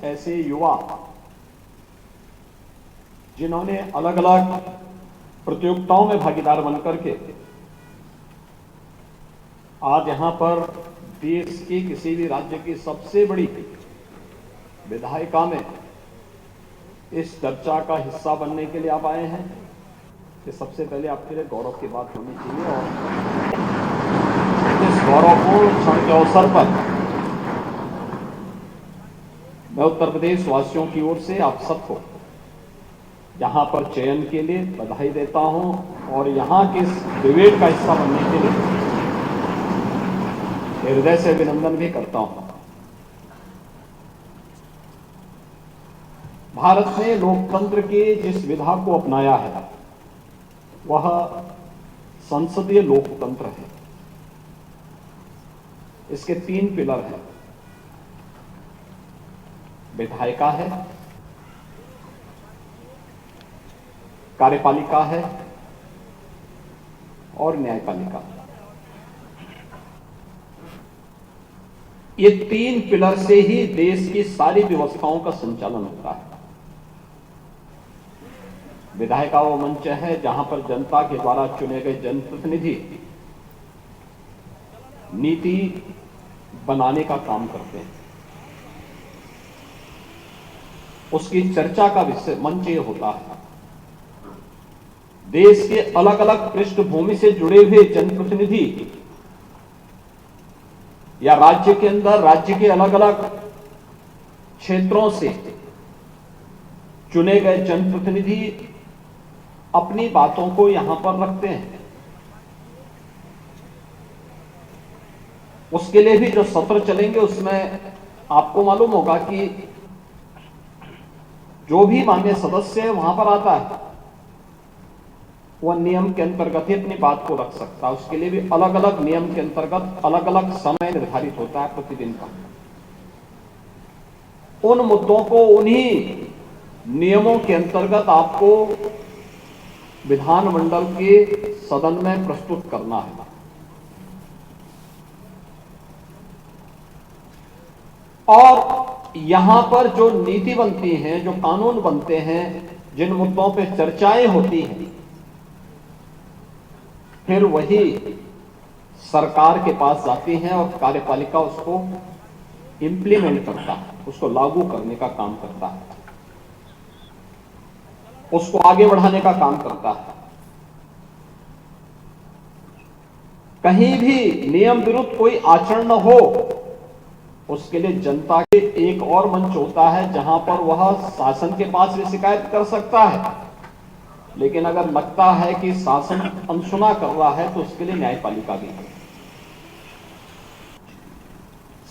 ऐसे युवा जिन्होंने अलग अलग प्रतियोगिताओं में भागीदार बनकर के आज यहां पर देश की किसी भी राज्य की सबसे बड़ी विधायिका में इस चर्चा का हिस्सा बनने के लिए आप आए हैं, कि सबसे पहले आपके लिए गौरव की बात होनी चाहिए। और इस गौरवपूर्ण क्षण के अवसर पर मैं उत्तर प्रदेश वासियों की ओर से आप सबको यहां पर चयन के लिए बधाई देता हूं और यहां के इस डिबेट का हिस्सा बनने के लिए हृदय से अभिनंदन भी करता हूं। भारत ने लोकतंत्र के जिस विधा को अपनाया है वह संसदीय लोकतंत्र है। इसके 3 पिलर हैं, विधायिका है, कार्यपालिका है और न्यायपालिका। ये 3 पिलर से ही देश की सारी व्यवस्थाओं का संचालन होता है। विधायिका वो मंच है जहां पर जनता के द्वारा चुने गए जनप्रतिनिधि नीति बनाने का काम करते हैं। उसकी चर्चा का विषय मंच ये होता है। देश के अलग अलग पृष्ठभूमि से जुड़े हुए जनप्रतिनिधि या राज्य के अंदर राज्य के अलग अलग क्षेत्रों से चुने गए जनप्रतिनिधि अपनी बातों को यहां पर रखते हैं। उसके लिए भी जो सत्र चलेंगे उसमें आपको मालूम होगा कि जो भी माननीय सदस्य है वहां पर आता है वह नियम के अंतर्गत ही अपनी बात को रख सकता है। उसके लिए भी अलग अलग नियम के अंतर्गत अलग अलग समय निर्धारित होता है प्रतिदिन का। उन मुद्दों को उन्हीं नियमों के अंतर्गत आपको विधानमंडल के सदन में प्रस्तुत करना है। और यहां पर जो नीति बनती है, जो कानून बनते हैं, जिन मुद्दों पे चर्चाएं होती हैं, फिर वही सरकार के पास जाती हैं और कार्यपालिका उसको इंप्लीमेंट करता है, उसको लागू करने का काम करता है, उसको आगे बढ़ाने का काम करता है। कहीं भी नियम विरुद्ध कोई आचरण न हो उसके लिए जनता के एक और मंच होता है जहां पर वह शासन के पास भी शिकायत कर सकता है। लेकिन अगर लगता है कि शासन अनसुना कर रहा है तो उसके लिए न्यायपालिका भी है।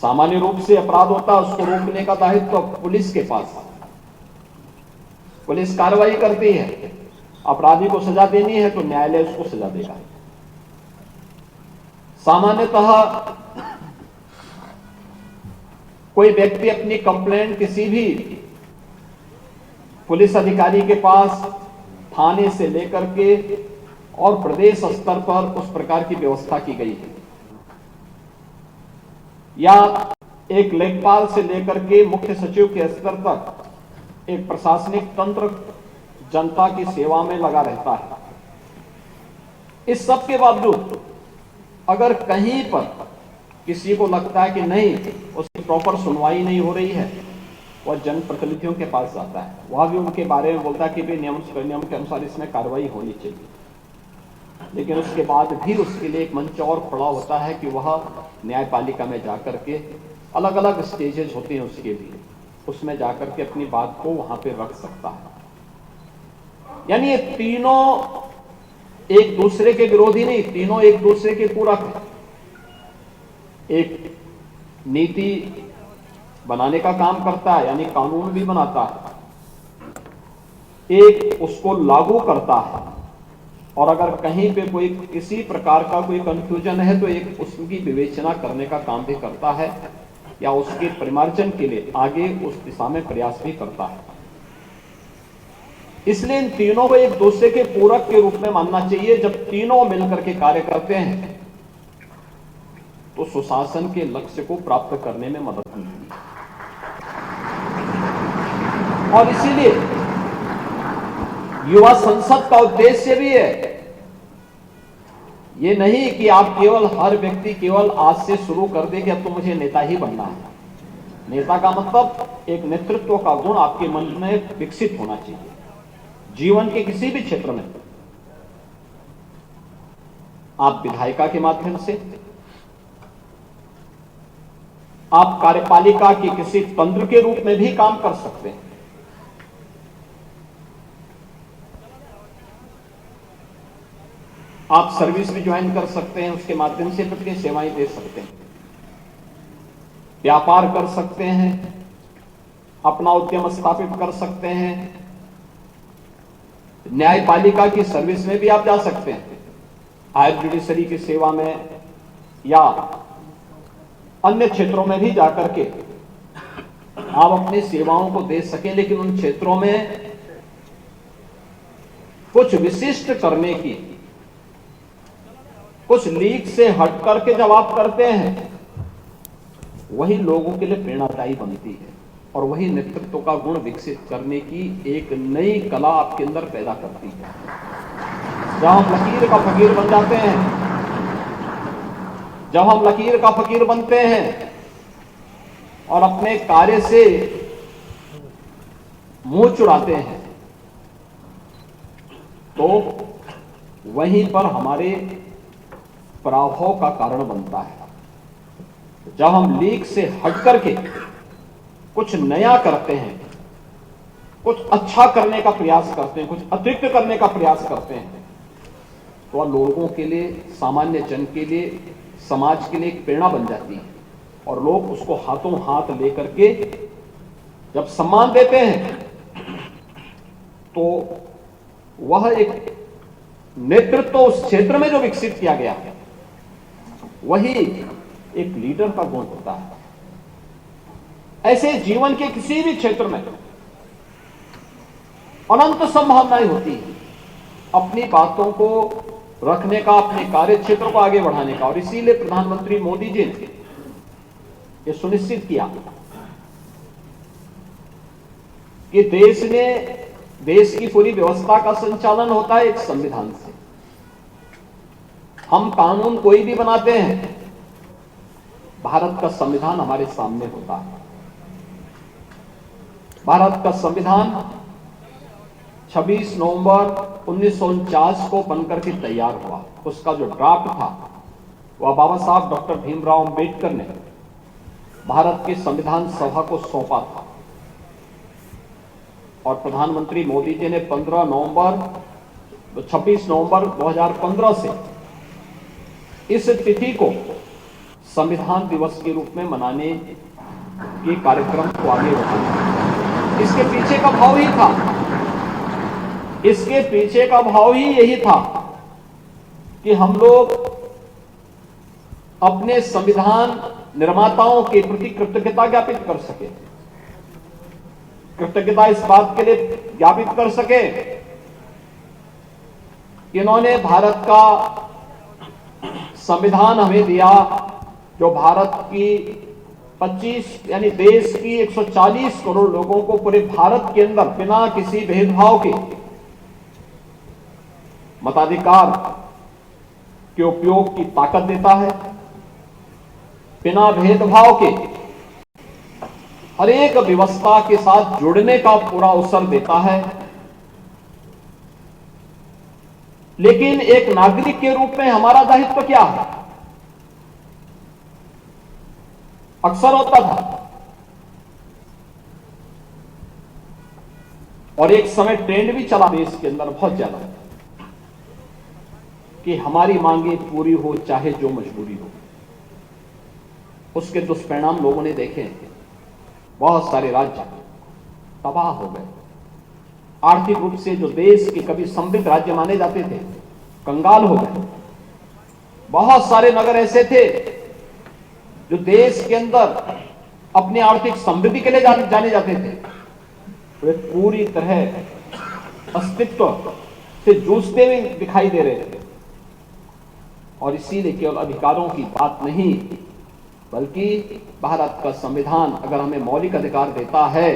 सामान्य रूप से अपराध होता है, उसको रोकने का दायित्व तो पुलिस के पास है। पुलिस कार्रवाई करती है, अपराधी को सजा देनी है तो न्यायालय उसको सजा देगा। सामान्यतः कोई व्यक्ति अपनी कंप्लेंट किसी भी पुलिस अधिकारी के पास थाने से लेकर के और प्रदेश स्तर पर उस प्रकार की व्यवस्था की गई है, या एक लेखपाल से लेकर के मुख्य सचिव के स्तर तक एक प्रशासनिक तंत्र जनता की सेवा में लगा रहता है। इस सब के बावजूद अगर कहीं पर किसी को लगता है कि नहीं उसकी प्रॉपर सुनवाई नहीं हो रही है, वह जनप्रतिनिधियों के पास जाता है। वह भी उनके बारे में बोलता है कि भी नियम के अनुसार इसमें कार्रवाई होनी चाहिए। लेकिन उसके बाद भी उसके लिए एक मंच और खड़ा होता है कि वह न्यायपालिका में जाकर के अलग अलग स्टेजेस होते हैं उसके भी, उसमें जाकर के अपनी बात को वहां पे रख सकता है। यानी ये तीनों एक दूसरे के विरोधी नहीं, तीनों एक दूसरे के पूरक हैं। एक नीति बनाने का काम करता है, यानी कानून भी बनाता है, एक उसको लागू करता है, और अगर कहीं पे कोई किसी प्रकार का कोई कंफ्यूजन है तो एक उसकी विवेचना करने का काम भी करता है या उसके परिमार्जन के लिए आगे उस दिशा में प्रयास भी करता है। इसलिए इन तीनों को एक दूसरे के पूरक के रूप में मानना चाहिए। जब तीनों मिलकर के कार्य करते हैं तो सुशासन के लक्ष्य को प्राप्त करने में मदद मिलती है। और इसीलिए युवा संसद का उद्देश्य भी है ये नहीं कि आप केवल हर व्यक्ति केवल आज से शुरू कर दे कि अब तो मुझे नेता ही बनना है। नेता का मतलब एक नेतृत्व का गुण आपके मन में विकसित होना चाहिए जीवन के किसी भी क्षेत्र में। आप विधायिका के माध्यम से, आप कार्यपालिका के किसी तंत्र के रूप में भी काम कर सकते हैं। आप सर्विस भी ज्वाइन कर सकते हैं, उसके माध्यम से अपनी सेवाएं दे सकते हैं, व्यापार कर सकते हैं, अपना उद्यम स्थापित कर सकते हैं, न्यायपालिका की सर्विस में भी आप जा सकते हैं, हायर जुडिशरी की सेवा में या अन्य क्षेत्रों में भी जाकर के आप अपनी सेवाओं को दे सकें। लेकिन उन क्षेत्रों में कुछ विशिष्ट करने की, कुछ लीक से हट करके जब आप करते हैं वही लोगों के लिए प्रेरणादायी बनती है और वही नेतृत्व का गुण विकसित करने की एक नई कला आपके अंदर पैदा करती है। जब हम लकीर का फकीर बन जाते हैं, जब हम लकीर का फकीर बनते हैं और अपने कार्य से मुंह चुराते हैं तो वहीं पर हमारे पराभव का कारण बनता है। जब हम लीक से हट करके कुछ नया करते हैं, कुछ अच्छा करने का प्रयास करते हैं, कुछ अतिरिक्त करने का प्रयास करते हैं तो वह लोगों के लिए, सामान्य जन के लिए, समाज के लिए एक प्रेरणा बन जाती है और लोग उसको हाथों हाथ लेकर के जब सम्मान देते हैं तो वह एक नेतृत्व उस क्षेत्र में जो विकसित किया गया है वही एक लीडर का गुण होता है। ऐसे जीवन के किसी भी क्षेत्र में अनंत संभावनाएं होती हैं अपनी बातों को रखने का, अपने कार्य क्षेत्र को आगे बढ़ाने का। और इसीलिए प्रधानमंत्री मोदी जी ने यह सुनिश्चित किया कि देश की पूरी व्यवस्था का संचालन होता है एक संविधान से। हम कानून कोई भी बनाते हैं, भारत का संविधान हमारे सामने होता है। भारत का संविधान 26 नवंबर 1949 को बनकर के तैयार हुआ। उसका जो ड्राफ्ट था वह बाबा साहब डॉक्टर भीमराव अंबेडकर ने भारत के संविधान सभा को सौंपा था और प्रधानमंत्री मोदी जी ने 26 नवंबर 2015 से इस तिथि को संविधान दिवस के रूप में मनाने के कार्यक्रम को आगे बढ़ाया। इसके पीछे का भाव ही था, इसके पीछे का भाव ही यही था कि हम लोग अपने संविधान निर्माताओं के प्रति कृतज्ञता ज्ञापित कर सके। कृतज्ञता इस बात के लिए ज्ञापित कर सके कि इन्होंने भारत का संविधान हमें दिया जो भारत की 25 यानी देश की 140 करोड़ लोगों को पूरे भारत के अंदर बिना किसी भेदभाव के मताधिकार के उपयोग की ताकत देता है, बिना भेदभाव के हर एक व्यवस्था के साथ जुड़ने का पूरा अवसर देता है। लेकिन एक नागरिक के रूप में हमारा दायित्व क्या है? अक्सर होता था और एक समय ट्रेंड भी चला देश के अंदर बहुत ज्यादा कि हमारी मांगे पूरी हो चाहे जो मजबूरी हो। उसके दुष्परिणाम लोगों ने देखे। बहुत सारे राज्य तबाह हो गए। आर्थिक रूप से जो देश के कभी समृद्ध राज्य माने जाते थे कंगाल हो गए। बहुत सारे नगर ऐसे थे जो देश के अंदर अपनी आर्थिक समृद्धि के लिए जाने जाते थे, वे पूरी तरह अस्तित्व से जूझते हुए दिखाई दे रहे थे। और इसीलिए केवल अधिकारों की बात नहीं बल्कि भारत का संविधान अगर हमें मौलिक अधिकार देता है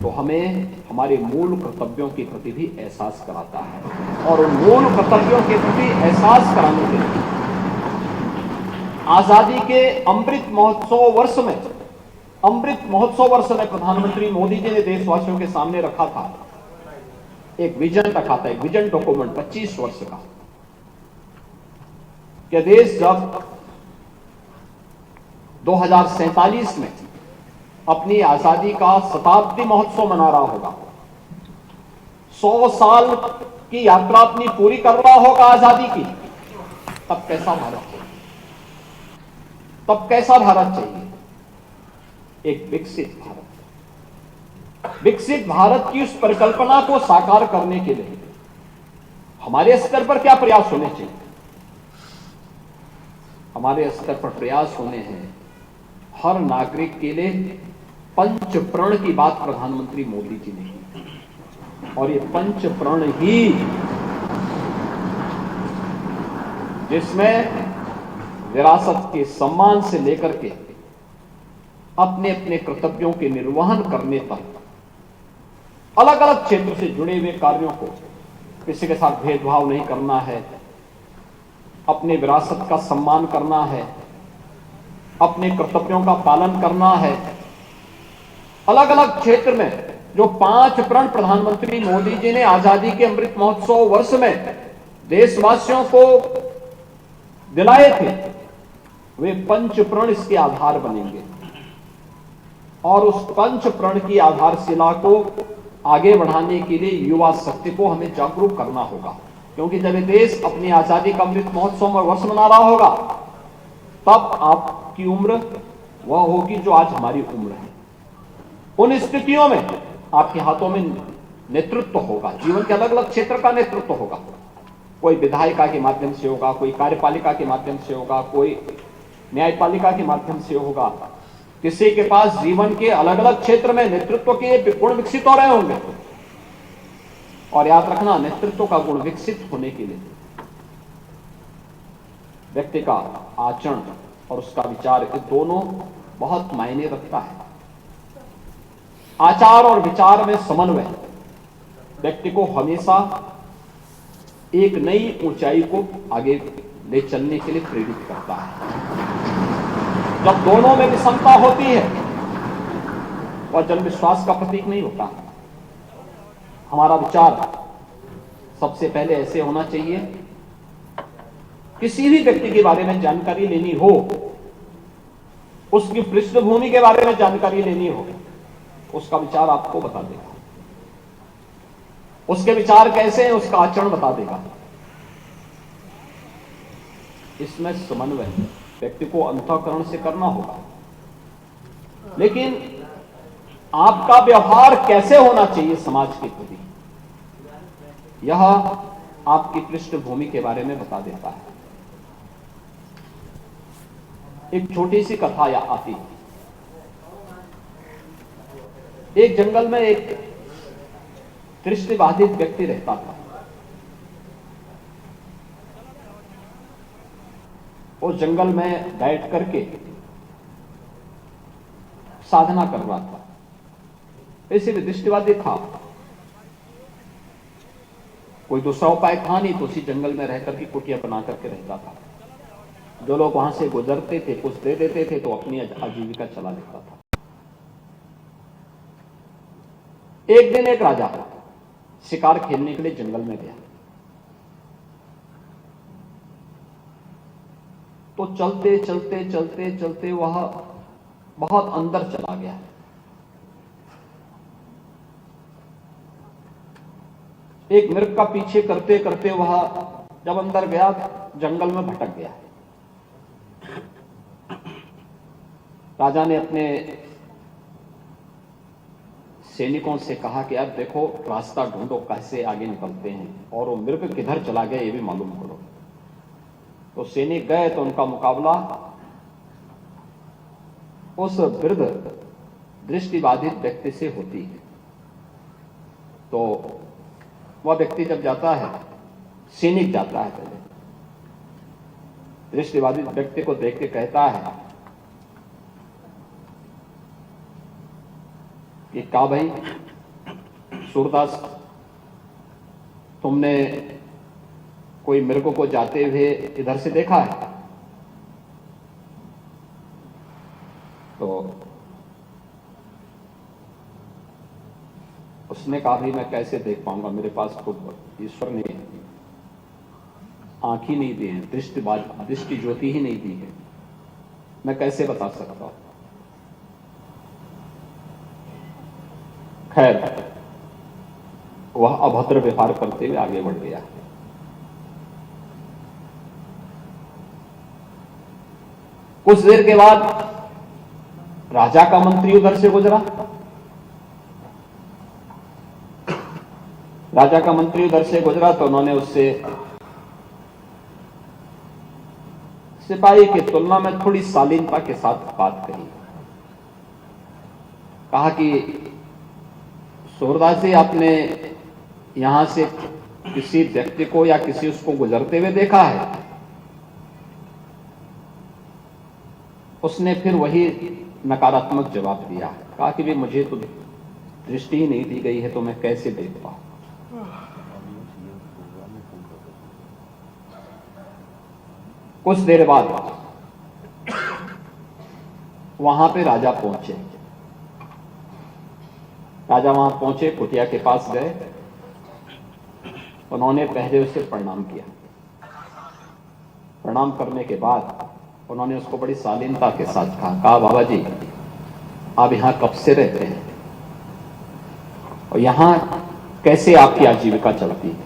तो हमें हमारे मूल कर्तव्यों के प्रति भी एहसास कराता है। और उन मूल कर्तव्यों के प्रति एहसास कराने के लिए आजादी के अमृत महोत्सव वर्ष में प्रधानमंत्री मोदी जी ने देशवासियों के सामने रखा था, एक विजन रखा था, एक विजन डॉक्यूमेंट 25 वर्ष का, कि देश जब 2047 में अपनी आजादी का शताब्दी महोत्सव मना रहा होगा, 100 साल की यात्रा अपनी पूरी कर रहा होगा आजादी की, तब कैसा भारत चाहिए? तब कैसा भारत चाहिए? एक विकसित भारत। विकसित भारत की उस परिकल्पना को साकार करने के लिए हमारे स्तर पर क्या प्रयास होने चाहिए? हमारे स्तर पर प्रयास होने हैं हर नागरिक के लिए पंच प्रण की बात प्रधानमंत्री मोदी जी ने की, और ये पंच प्रण ही जिसमें विरासत के सम्मान से लेकर के अपने अपने कर्तव्यों के निर्वहन करने तक अलग अलग क्षेत्र से जुड़े हुए कार्यों को, किसी के साथ भेदभाव नहीं करना है, अपने विरासत का सम्मान करना है, अपने कर्तव्यों का पालन करना है। अलग अलग क्षेत्र में जो 5 प्रण प्रधानमंत्री मोदी जी ने आजादी के अमृत महोत्सव वर्ष में देशवासियों को दिलाए थे, वे पंच प्रण इसके आधार बनेंगे। और उस पंच प्रण की आधारशिला को आगे बढ़ाने के लिए युवा शक्ति को हमें जागरूक करना होगा, क्योंकि जब ये देश अपनी आजादी का अमृत महोत्सव में वर्ष मना रहा होगा, तब आपकी उम्र वह होगी जो आज हमारी उम्र है। उन स्थितियों में आपके हाथों में नेतृत्व होगा, जीवन के अलग अलग क्षेत्र का नेतृत्व होगा। कोई विधायिका के माध्यम से होगा, कोई कार्यपालिका के माध्यम से होगा, कोई न्यायपालिका के माध्यम से होगा। किसी के पास जीवन के अलग अलग क्षेत्र में नेतृत्व के गुण विकसित हो रहे होंगे। और याद रखना, नेतृत्व का गुण विकसित होने के लिए व्यक्ति का आचरण और उसका विचार, ये दोनों बहुत मायने रखता है। आचार और विचार में समन्वय व्यक्ति को हमेशा एक नई ऊंचाई को आगे ले चलने के लिए प्रेरित करता है। जब दोनों में विषमता होती है, वह जन विश्वास का प्रतीक नहीं होता। हमारा विचार सबसे पहले ऐसे होना चाहिए, किसी भी व्यक्ति के बारे में जानकारी लेनी हो, उसकी पृष्ठभूमि के बारे में जानकारी लेनी हो, उसका विचार आपको बता देगा। उसके विचार कैसे हैं, उसका आचरण बता देगा। इसमें समन्वय व्यक्ति को अंतःकरण से करना होगा। लेकिन आपका व्यवहार कैसे होना चाहिए समाज के प्रति, यह आपकी पृष्ठभूमि के बारे में बता देता है। एक छोटी सी कथा या आती, एक जंगल में एक दृष्टिबाधित व्यक्ति रहता था। वो जंगल में बैठ करके साधना कर रहा था। ऐसे भी दृष्टिबाधित था, कोई दूसरा उपाय था नहीं, तो उसी जंगल में रह करके कुटिया बना करके रहता था। जो लोग वहां से गुजरते थे कुछ दे देते थे, तो अपनी आजीविका चला लेता था। एक दिन एक राजा शिकार खेलने के लिए जंगल में गया। तो चलते चलते चलते चलते वह बहुत अंदर चला गया। एक मृग का पीछे करते करते वह जब अंदर गया, जंगल में भटक गया। राजा ने अपने सैनिकों से कहा कि यार देखो, रास्ता ढूंढो, कैसे आगे निकलते हैं, और वो मृग किधर चला गया ये भी मालूम करो। तो सैनिक गए तो उनका मुकाबला उस वृद्ध दृष्टिबाधित व्यक्ति से होती है। तो वह व्यक्ति जब जाता है, सैनिक जाता है पहले, दृष्टिबाधित व्यक्ति को देख के कहता है कि का भाई सूरदास, तुमने कोई मृग को जाते हुए इधर से देखा है? तो उसने कहा भी मैं कैसे देख पाऊंगा, मेरे पास खुद ईश्वर ने आंख ही नहीं दी है, दृष्टि ज्योति ही नहीं दी है, मैं कैसे बता सकता हूं। खैर, वह अभद्र व्यवहार करते हुए आगे बढ़ गया। कुछ देर के बाद राजा का मंत्री उधर से गुजरा। राजा का मंत्री उधर से गुजरा तो उन्होंने उससे सिपाही की तुलना में थोड़ी शालीनता के साथ बात कही। कहा कि सूरदास जी, आपने यहां से किसी व्यक्ति को या किसी उसको गुजरते हुए देखा है? उसने फिर वही नकारात्मक जवाब दिया। कहा कि भी मुझे तो दृष्टि ही नहीं दी गई है, तो मैं कैसे देख पाऊं। कुछ देर बाद वहां पे राजा पहुंचे। राजा वहां पहुंचे, कुटिया के पास गए, उन्होंने पहले उसे प्रणाम किया। प्रणाम करने के बाद उन्होंने उसको बड़ी शालीनता के साथ कहा बाबा जी, आप यहां कब से रहते हैं और यहां कैसे आपकी आजीविका चलती है?